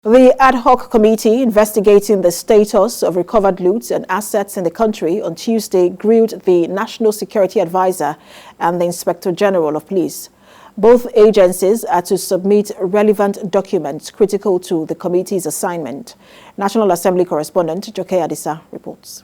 The ad hoc committee investigating the status of recovered loot and assets in the country on Tuesday grilled the National Security Advisor and the Inspector General of Police. Both agencies are to submit relevant documents critical to the committee's assignment. National Assembly correspondent Joke Adisa reports.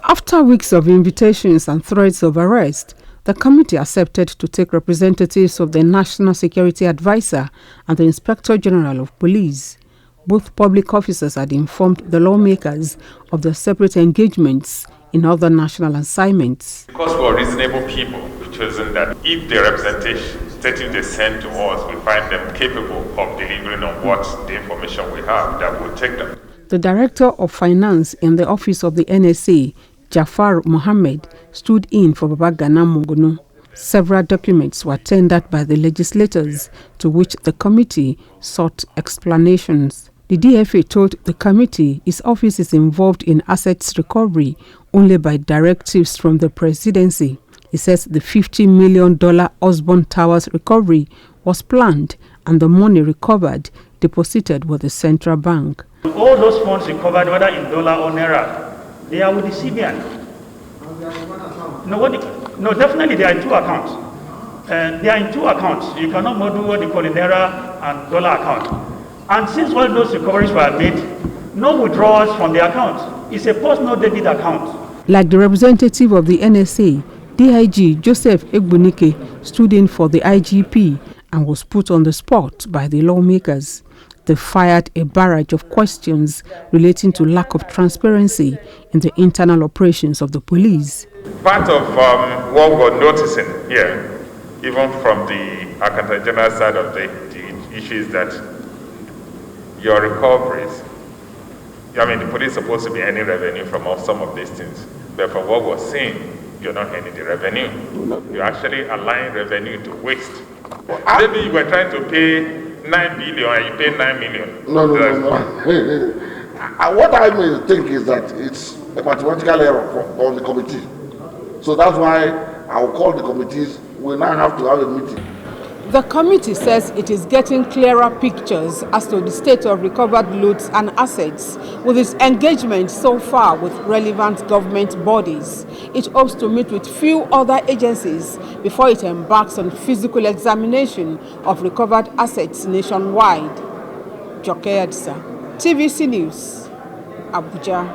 After weeks of invitations and threats of arrest, the committee accepted to take representatives of the National Security Advisor and the Inspector General of Police. Both public officers had informed the lawmakers of their separate engagements in other national assignments. Because we are reasonable people, we've chosen that if the representation stating they send to us, we find them capable of delivering on what the information we have, that we'll take them. The Director of Finance in the office of the NSA, Jafar Mohammed, stood in for Baba Gana Mongono. Several documents were tendered by the legislators, to which the committee sought explanations. The DFA told the committee its office is involved in assets recovery only by directives from the presidency. It says the $50 million Osborne Towers recovery was planned and the money recovered deposited with the central bank. All those funds recovered, whether in dollar or naira, they are with the CBN. No, definitely they are in two accounts. They are in two accounts. You cannot model what they call a naira and dollar account. And since all those recoveries were made, no withdrawals from the account. It's a post-no debit account. Like the representative of the NSA, DIG Joseph Egbunike stood in for the IGP and was put on the spot by the lawmakers. They fired a barrage of questions relating to lack of transparency in the internal operations of the police. Part of what we're noticing here, even from the Accountant General side of the issue, is that your recoveries, the police is supposed to be earning revenue from some of these things, but from what we're seeing, you're not earning the revenue. You're actually aligning revenue to waste. Maybe you were trying to pay 9 billion and you pay 9 million. No. What I may think is that it's a mathematical error on the committee. So that's why I will call the committees. We now have to have a meeting. The committee says it is getting clearer pictures as to the state of recovered loot and assets with its engagement so far with relevant government bodies. It hopes to meet with few other agencies before it embarks on physical examination of recovered assets nationwide. Joke Adisa, TVC News, Abuja.